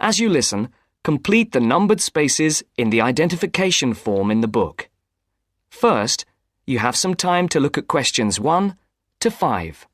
As you listen, complete the numbered spaces in the identification form in the book. First, you have some time to look at questions 1 to 5.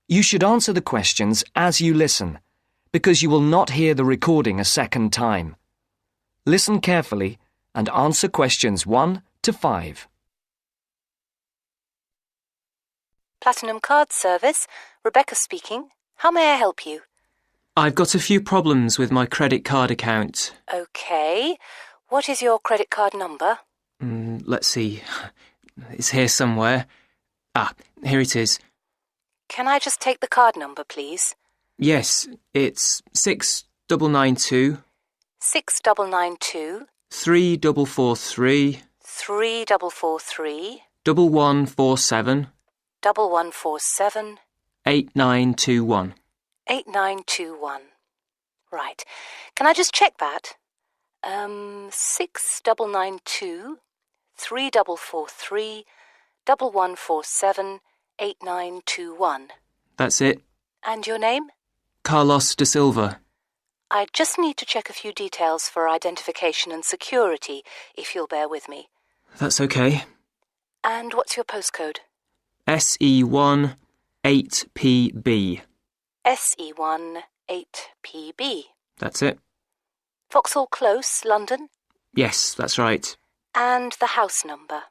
You should answer the questions as you listen, because you will not hear the recording a second time. Listen carefully and answer questions 1 to 5. Platinum Card Service, Rebecca speaking. How may I help you? I've got a few problems with my credit card account. Okay. What is your credit card number? Let's see. It's here somewhere. Here it is. Can I just take the card number, please? Yes, it's 6992 6992 3443 3443 1147 1147 8921. 8921. Right. Can I just check that? 6992 3443 1147 8921. That's it. And your name? Carlos de Silva. I just need to check a few details for identification and security, if you'll bear with me. That's okay. And what's your postcode? SE1 8PB. SE1 8PB. That's it. Vauxhall Close, London? Yes, that's right. And the house number?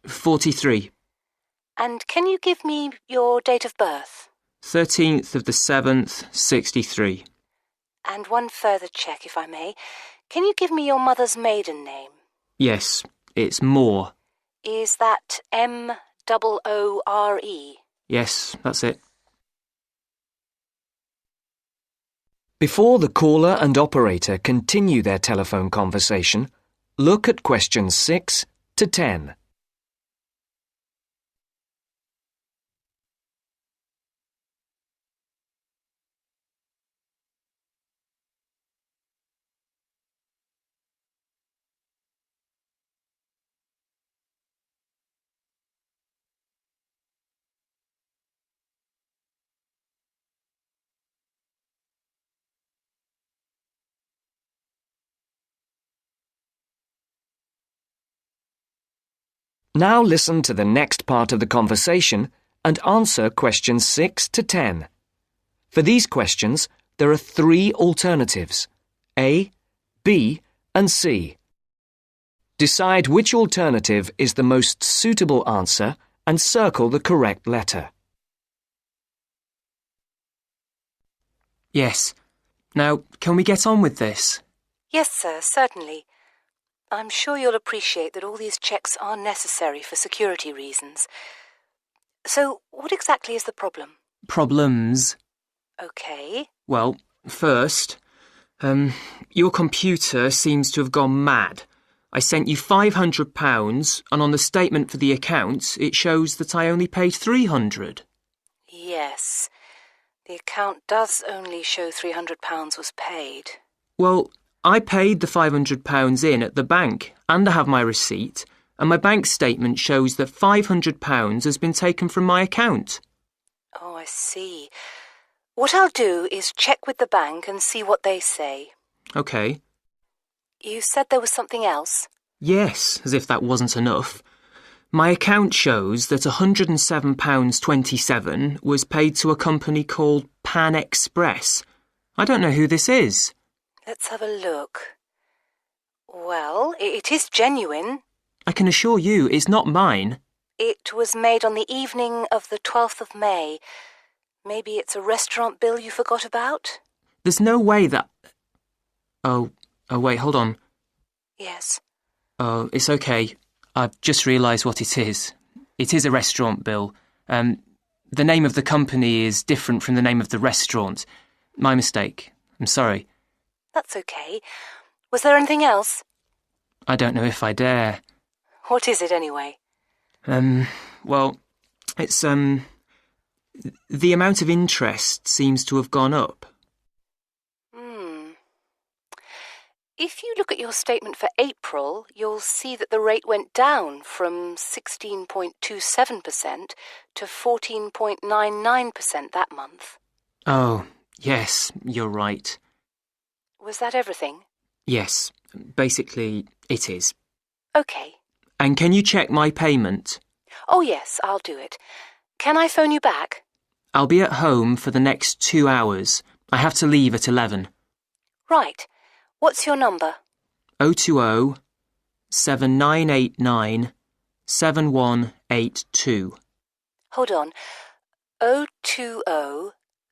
43. And can you give me your date of birth? 13th of the 7th, 63. And one further check, if I may. Can you give me your mother's maiden name? Yes, it's Moore. Is that Moore? Yes, that's it. Before the caller and operator continue their telephone conversation, look at questions 6 to 10. Now listen to the next part of the conversation and answer questions 6 to 10. For these questions, there are 3 alternatives: A, B, and C. Decide which alternative is the most suitable answer and circle the correct letter. Yes. Now, can we get on with this? Yes, sir, certainly. I'm sure you'll appreciate that all these checks are necessary for security reasons. So, what exactly is the problem? Problems? Okay. Well, first, your computer seems to have gone mad. I sent you £500 and on the statement for the account it shows that I only paid £300. Yes. The account does only show £300 was paid. Well, I paid the £500 in at the bank and I have my receipt, and my bank statement shows that £500 has been taken from my account. Oh, I see. What I'll do is check with the bank and see what they say. OK. You said there was something else? Yes, as if that wasn't enough. My account shows that £107.27 was paid to a company called Pan Express. I don't know who this is. Let's have a look. Well, it is genuine. I can assure you it's not mine. It was made on the evening of the 12th of May. Maybe it's a restaurant bill you forgot about? There's no way that... Oh, wait, hold on. Yes. Oh, it's okay. I've just realised what it is. It is a restaurant bill. The name of the company is different from the name of the restaurant. My mistake. I'm sorry. That's okay. Was there anything else? I don't know if I dare. What is it anyway? Well, it's, the amount of interest seems to have gone up. If you look at your statement for April, you'll see that the rate went down from 16.27% to 14.99% that month. Oh, yes, you're right. Was that everything? Yes, basically, it is. Okay. And can you check my payment? Oh, yes, I'll do it. Can I phone you back? I'll be at home for the next 2 hours. I have to leave at 11. Right. What's your number? 020 7989 7182. Hold on. 020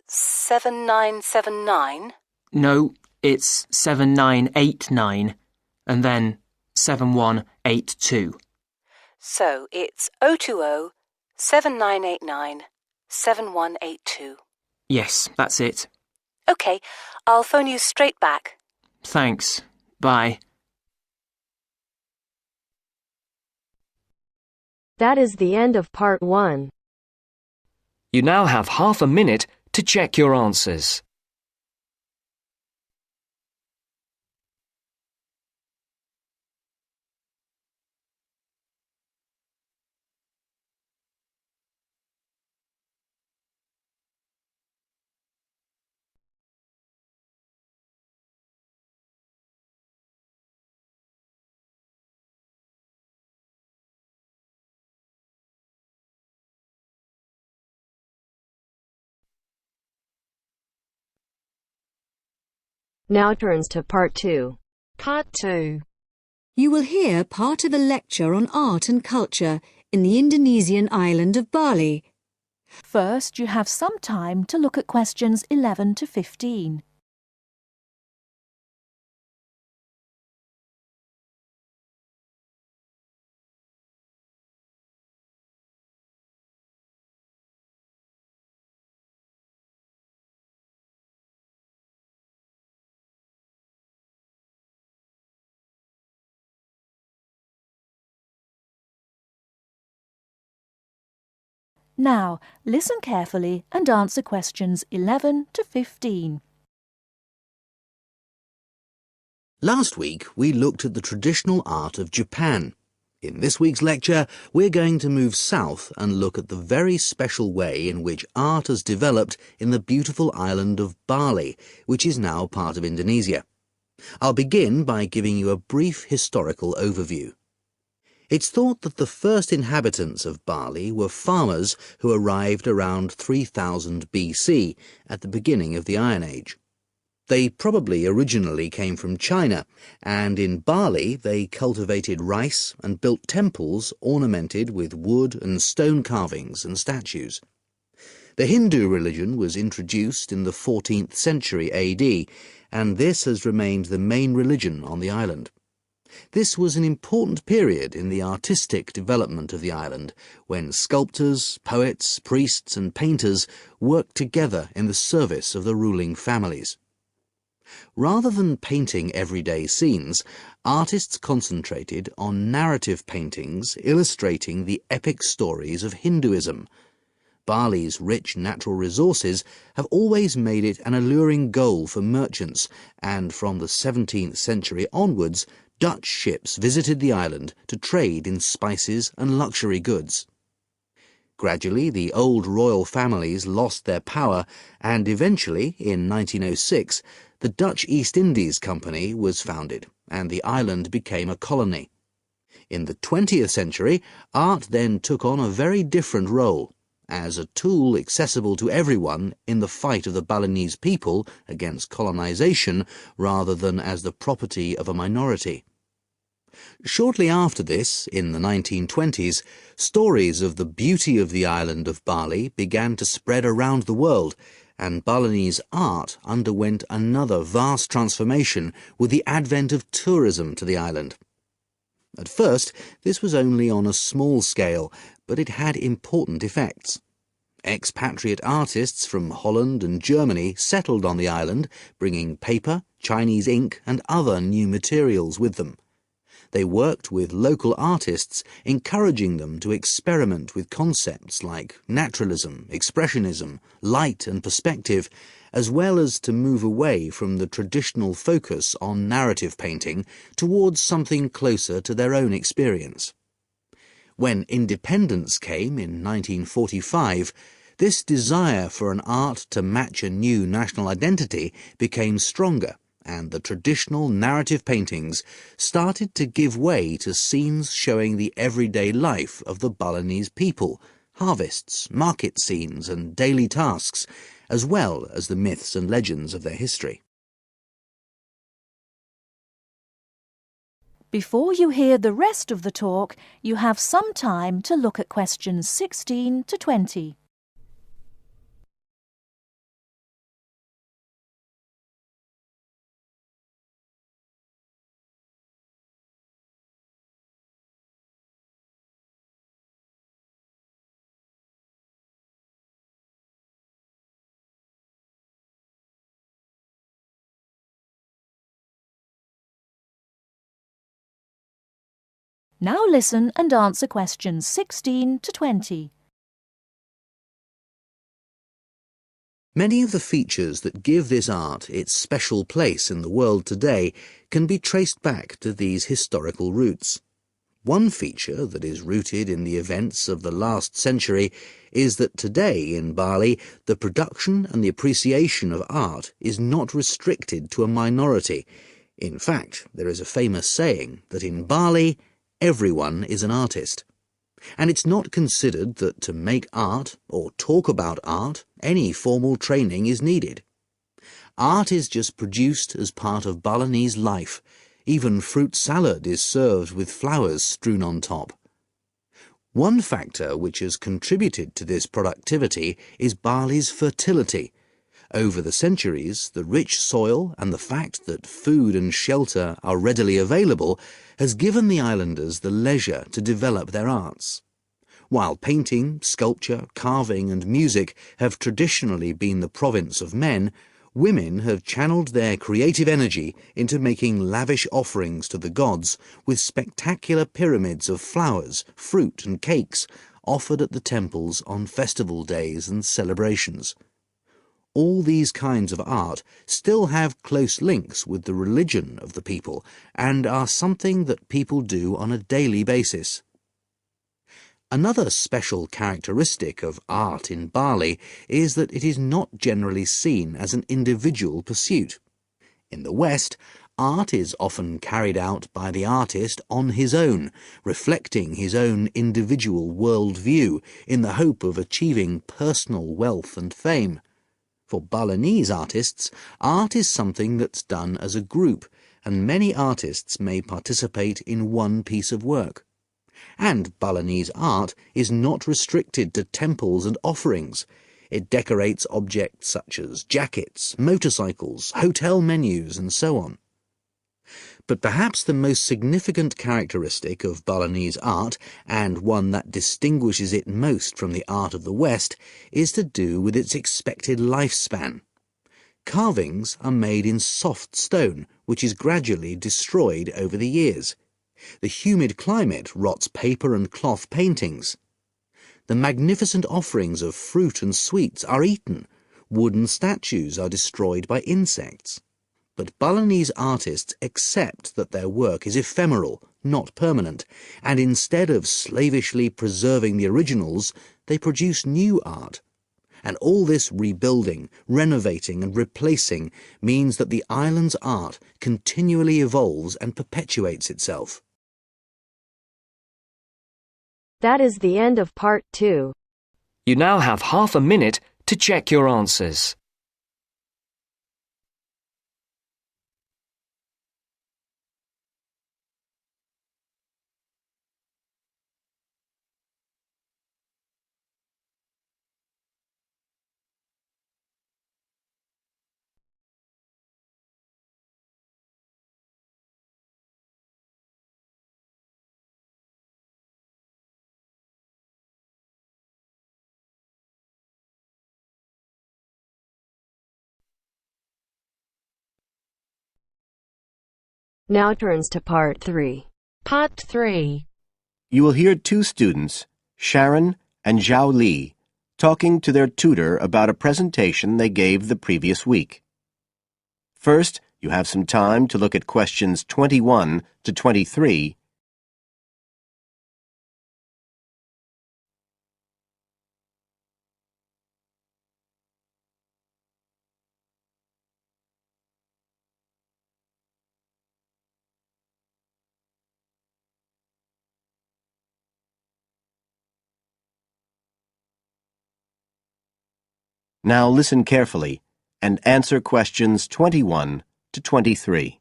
7979? No, it's 7989 and then 7182. So it's 020 7989 7182. Yes, that's it. OK, I'll phone you straight back. Thanks. Bye. That is the end of part 1. You now have half a minute to check your answers. Now turns to part 2. Part 2. You will hear part of a lecture on art and culture in the Indonesian island of Bali. First, you have some time to look at questions 11 to 15. Now, listen carefully and answer questions 11 to 15. Last week, we looked at the traditional art of Japan. In this week's lecture, we're going to move south and look at the very special way in which art has developed in the beautiful island of Bali, which is now part of Indonesia. I'll begin by giving you a brief historical overview. It's thought that the first inhabitants of Bali were farmers who arrived around 3000 BC, at the beginning of the Iron Age. They probably originally came from China, and in Bali they cultivated rice and built temples ornamented with wood and stone carvings and statues. The Hindu religion was introduced in the 14th century AD, and this has remained the main religion on the island. This was an important period in the artistic development of the island, when sculptors, poets, priests and painters worked together in the service of the ruling families. Rather than painting everyday scenes, artists concentrated on narrative paintings illustrating the epic stories of Hinduism. Bali's rich natural resources have always made it an alluring goal for merchants, and from the 17th century onwards, Dutch ships visited the island to trade in spices and luxury goods. Gradually, the old royal families lost their power, and eventually, in 1906, the Dutch East Indies Company was founded, and the island became a colony. In the 20th century, art then took on a very different role, as a tool accessible to everyone in the fight of the Balinese people against colonization, rather than as the property of a minority. Shortly after this, in the 1920s, stories of the beauty of the island of Bali began to spread around the world, and Balinese art underwent another vast transformation with the advent of tourism to the island. At first, this was only on a small scale, but it had important effects. Expatriate artists from Holland and Germany settled on the island, bringing paper, Chinese ink and other new materials with them. They worked with local artists, encouraging them to experiment with concepts like naturalism, expressionism, light and perspective, as well as to move away from the traditional focus on narrative painting towards something closer to their own experience. When independence came in 1945, this desire for an art to match a new national identity became stronger, and the traditional narrative paintings started to give way to scenes showing the everyday life of the Balinese people, harvests, market scenes and daily tasks, as well as the myths and legends of their history. Before you hear the rest of the talk, you have some time to look at questions 16 to 20. Now listen and answer questions 16 to 20. Many of the features that give this art its special place in the world today can be traced back to these historical roots. One feature that is rooted in the events of the last century is that today in Bali, the production and the appreciation of art is not restricted to a minority. In fact, there is a famous saying that in Bali, everyone is an artist. And it's not considered that to make art or talk about art, any formal training is needed. Art is just produced as part of Balinese life. Even fruit salad is served with flowers strewn on top. One factor which has contributed to this productivity is Bali's fertility. Over the centuries, the rich soil and the fact that food and shelter are readily available has given the islanders the leisure to develop their arts. While painting, sculpture, carving and music have traditionally been the province of men, women have channeled their creative energy into making lavish offerings to the gods with spectacular pyramids of flowers, fruit and cakes offered at the temples on festival days and celebrations. All these kinds of art still have close links with the religion of the people and are something that people do on a daily basis. Another special characteristic of art in Bali is that it is not generally seen as an individual pursuit. In the West, art is often carried out by the artist on his own, reflecting his own individual worldview in the hope of achieving personal wealth and fame. For Balinese artists, art is something that's done as a group, and many artists may participate in one piece of work. And Balinese art is not restricted to temples and offerings. It decorates objects such as jackets, motorcycles, hotel menus, and so on. But perhaps the most significant characteristic of Balinese art, and one that distinguishes it most from the art of the West, is to do with its expected lifespan. Carvings are made in soft stone, which is gradually destroyed over the years. The humid climate rots paper and cloth paintings. The magnificent offerings of fruit and sweets are eaten. Wooden statues are destroyed by insects. But Balinese artists accept that their work is ephemeral, not permanent, and instead of slavishly preserving the originals, they produce new art. And all this rebuilding, renovating and replacing means that the island's art continually evolves and perpetuates itself. That is the end of part 2. You now have half a minute to check your answers. Now turns to Part 3. Part 3. You will hear two students, Sharon and Zhao Li, talking to their tutor about a presentation they gave the previous week. First, you have some time to look at questions 21 to 23. Now listen carefully and answer questions 21 to 23.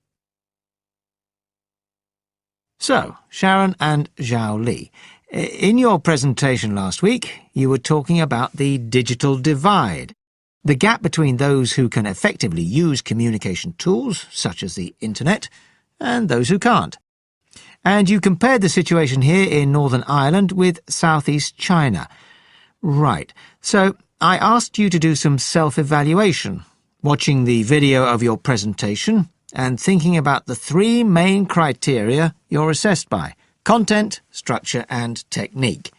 So, Sharon and Zhao Li, in your presentation last week, you were talking about the digital divide, the gap between those who can effectively use communication tools, such as the internet, and those who can't. And you compared the situation here in Northern Ireland with Southeast China. Right. So, I asked you to do some self-evaluation, watching the video of your presentation and thinking about the three main criteria you're assessed by: content, structure and technique.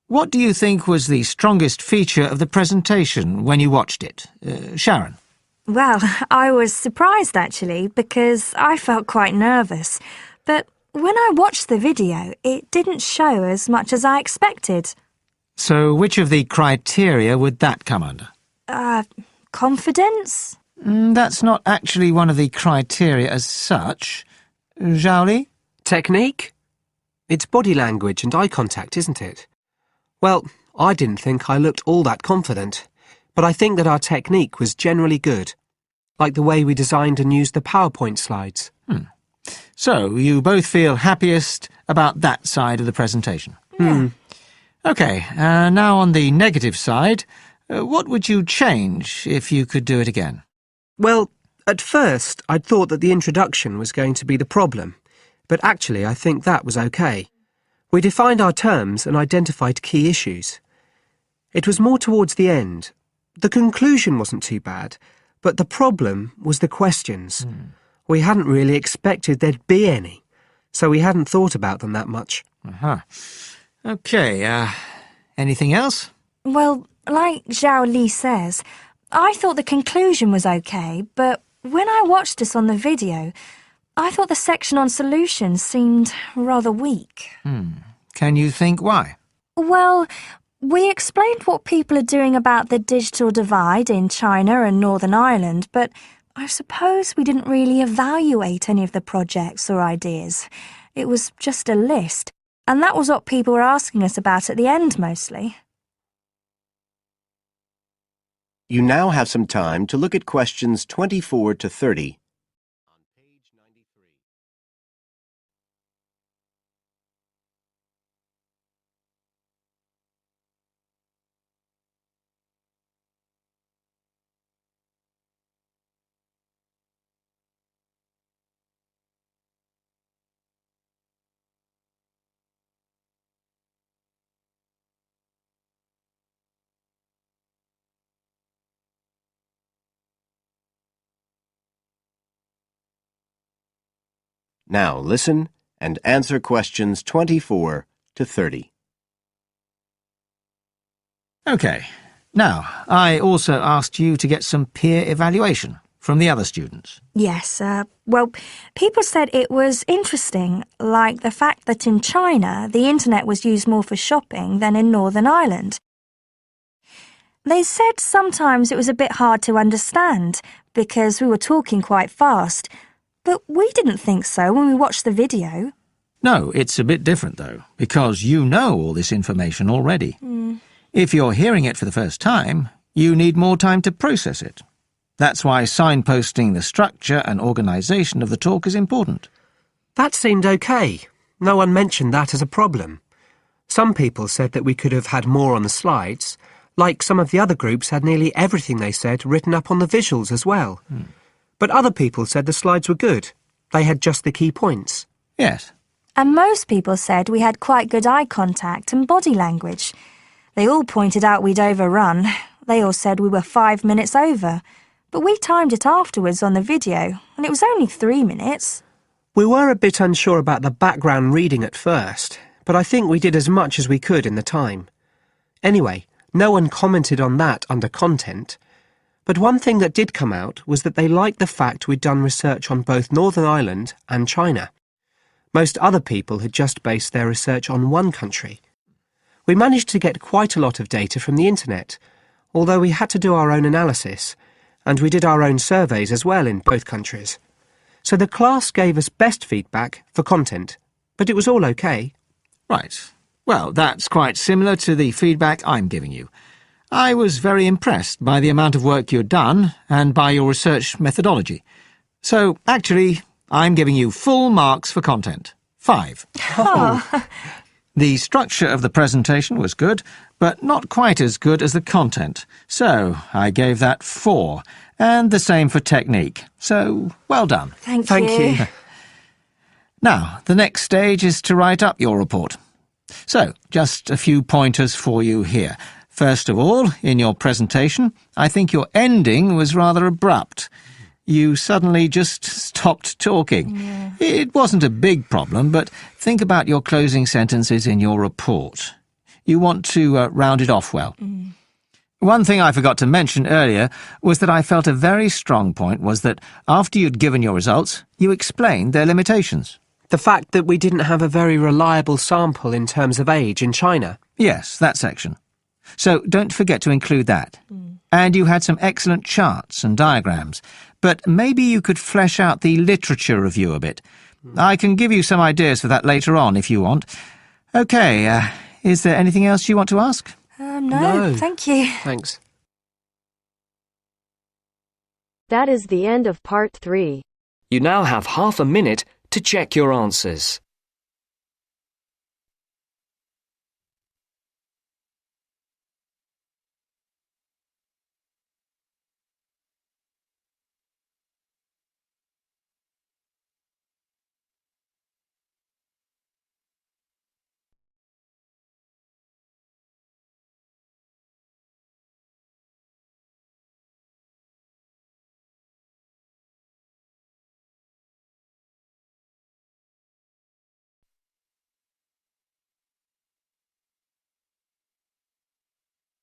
What do you think was the strongest feature of the presentation when you watched it? Sharon? Well, I was surprised actually, because I felt quite nervous. But when I watched the video, it didn't show as much as I expected. So which of the criteria would that come under? Confidence? That's not actually one of the criteria as such. Zhao Li? Technique? It's body language and eye contact, isn't it? Well, I didn't think I looked all that confident, but I think that our technique was generally good, like the way we designed and used the PowerPoint slides. So, you both feel happiest about that side of the presentation? Yeah. OK, now on the negative side, what would you change if you could do it again? Well, at first I'd thought that the introduction was going to be the problem, but actually I think that was OK. We defined our terms and identified key issues. It was more towards the end. The conclusion wasn't too bad, but the problem was the questions. We hadn't really expected there'd be any, so we hadn't thought about them that much. OK, anything else? Well, like Zhao Li says, I thought the conclusion was okay, but when I watched this on the video, I thought the section on solutions seemed rather weak. Can you think why? Well, we explained what people are doing about the digital divide in China and Northern Ireland, but I suppose we didn't really evaluate any of the projects or ideas. It was just a list, and that was what people were asking us about at the end mostly. You now have some time to look at questions 24 to 30. On page 93. Now listen and answer questions 24 to 30. OK. Now, I also asked you to get some peer evaluation from the other students. Yes, well, people said it was interesting, like the fact that in China the internet was used more for shopping than in Northern Ireland. They said sometimes it was a bit hard to understand because we were talking quite fast, but we didn't think so when we watched the video. No, it's a bit different, though, because you know all this information already. If you're hearing it for the first time, you need more time to process it. That's why signposting the structure and organisation of the talk is important. That seemed OK. No one mentioned that as a problem. Some people said that we could have had more on the slides, like some of the other groups had nearly everything they said written up on the visuals as well. But other people said the slides were good. They had just the key points. Yes. And most people said we had quite good eye contact and body language. They all pointed out we'd overrun. They all said we were 5 minutes over. But we timed it afterwards on the video, and it was only 3 minutes. We were a bit unsure about the background reading at first, but I think we did as much as we could in the time. Anyway, no one commented on that under content. But one thing that did come out was that they liked the fact we'd done research on both Northern Ireland and China. Most other people had just based their research on one country. We managed to get quite a lot of data from the internet, although we had to do our own analysis, and we did our own surveys as well in both countries. So the class gave us best feedback for content, but it was all okay. Right. Well, that's quite similar to the feedback I'm giving you. I was very impressed by the amount of work you'd done and by your research methodology. So, actually, I'm giving you full marks for content. 5. Oh. The structure of the presentation was good, but not quite as good as the content. So, I gave that 4. And the same for technique. So, well done. Thank you. Now, the next stage is to write up your report. So, just a few pointers for you here. First of all, in your presentation, I think your ending was rather abrupt. You suddenly just stopped talking. Yeah. It wasn't a big problem, but think about your closing sentences in your report. You want to round it off well. One thing I forgot to mention earlier was that I felt a very strong point was that after you'd given your results, you explained their limitations. The fact that we didn't have a very reliable sample in terms of age in China. Yes, that section. So don't forget to include that. And you had some excellent charts and diagrams, but maybe you could flesh out the literature review a bit. I can give you some ideas for that later on if you want. OK, is there anything else you want to ask? No, thank you. Thanks. That is the end of part 3. You now have half a minute to check your answers.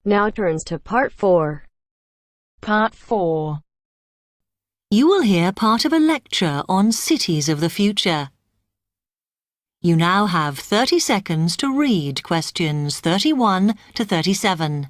Now turns to part 4. Part 4. You will hear part of a lecture on cities of the future. You now have 30 seconds to read questions 31 to 37.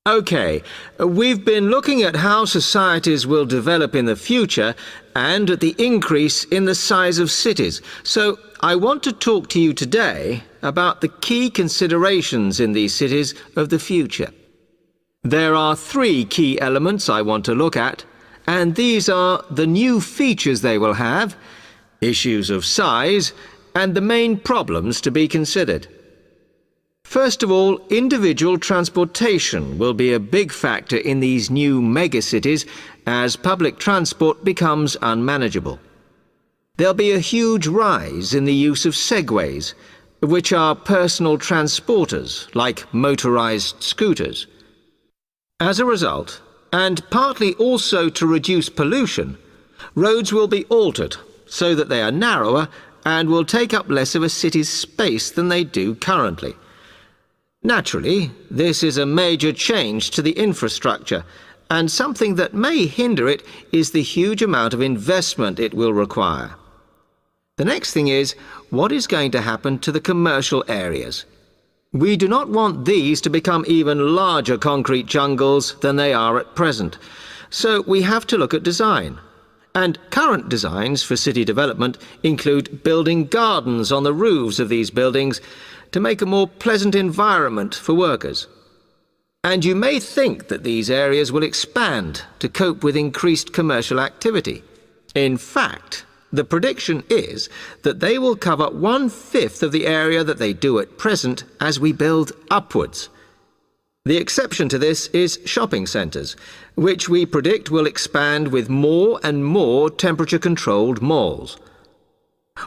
OK, we've been looking at how societies will develop in the future and at the increase in the size of cities. So I want to talk to you today about the key considerations in these cities of the future. There are 3 key elements I want to look at, and these are the new features they will have, issues of size, and the main problems to be considered. First of all, individual transportation will be a big factor in these new megacities as public transport becomes unmanageable. There'll be a huge rise in the use of segways, which are personal transporters like motorized scooters. As a result, and partly also to reduce pollution, roads will be altered so that they are narrower and will take up less of a city's space than they do currently. Naturally, this is a major change to the infrastructure, and something that may hinder it is the huge amount of investment it will require. The next thing is, what is going to happen to the commercial areas? We do not want these to become even larger concrete jungles than they are at present, so we have to look at design. And current designs for city development include building gardens on the roofs of these buildings to make a more pleasant environment for workers. And you may think that these areas will expand to cope with increased commercial activity. In fact, The prediction is that they will cover 1/5 of the area that they do at present as we build upwards. The exception to this is shopping centres, which we predict will expand with more and more temperature-controlled malls.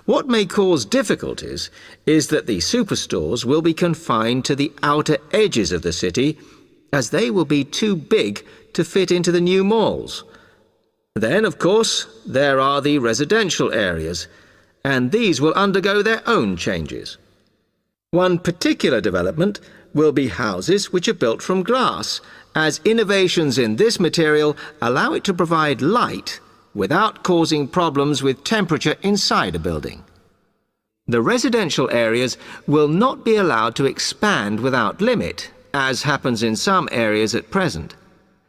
What may cause difficulties is that the superstores will be confined to the outer edges of the city, as they will be too big to fit into the new malls. Then, of course, there are the residential areas, and these will undergo their own changes. One particular development will be houses which are built from glass, as innovations in this material allow it to provide light without causing problems with temperature inside a building. The residential areas will not be allowed to expand without limit, as happens in some areas at present,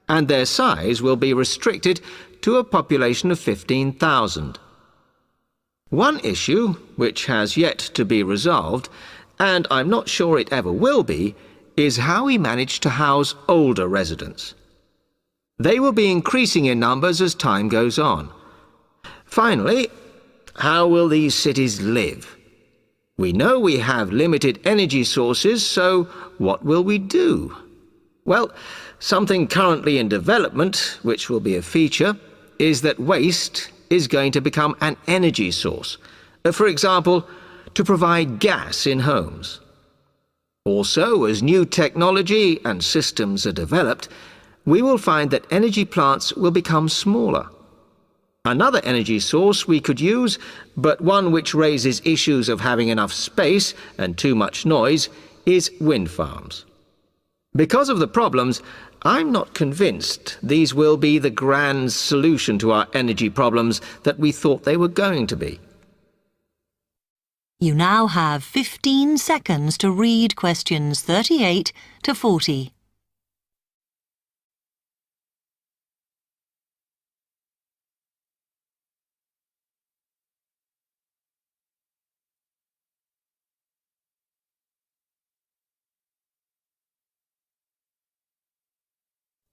and their size will be restricted to a population of 15,000. One issue, which has yet to be resolved, and I'm not sure it ever will be, is how we manage to house older residents. They will be increasing in numbers as time goes on. Finally, how will these cities live? We know we have limited energy sources, so what will we do? Well, something currently in development, which will be a feature, is that waste is going to become an energy source. For example, to provide gas in homes. Also, as new technology and systems are developed, we will find that energy plants will become smaller. Another energy source we could use, but one which raises issues of having enough space and too much noise, is wind farms. Because of the problems, I'm not convinced these will be the grand solution to our energy problems that we thought they were going to be. You now have 15 seconds to read questions 38 to 40.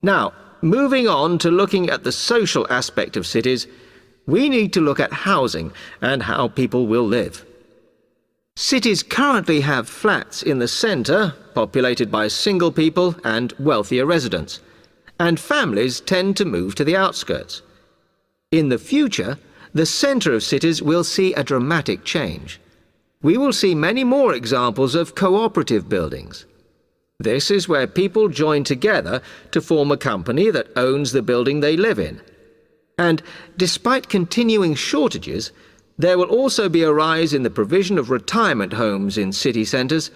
Now, moving on to looking at the social aspect of cities, we need to look at housing and how people will live. Cities currently have flats in the centre, populated by single people and wealthier residents, and families tend to move to the outskirts. In the future, the centre of cities will see a dramatic change. We will see many more examples of cooperative buildings. This is where people join together to form a company that owns the building they live in. And despite continuing shortages, there will also be a rise in the provision of retirement homes in city centres,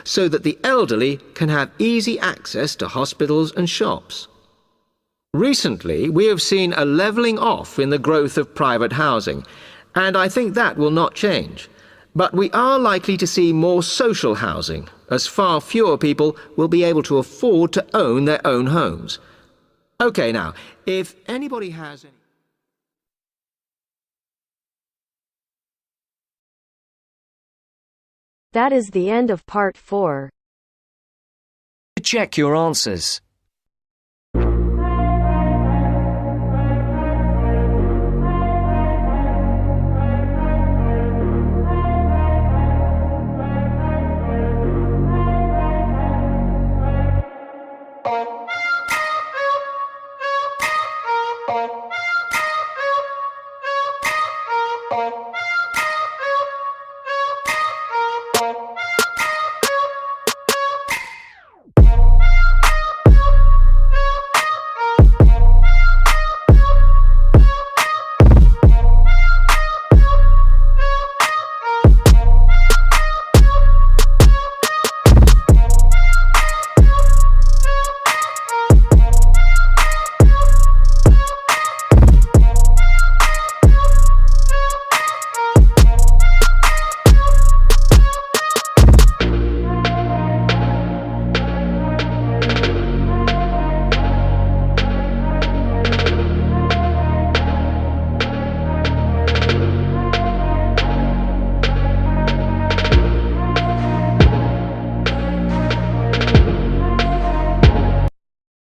so that the elderly can have easy access to hospitals and shops. Recently, we have seen a levelling off in the growth of private housing, and I think that will not change. But we are likely to see more social housing, as far fewer people will be able to afford to own their own homes. OK, now, if anybody has any... That is the end of part 4. To check your answers,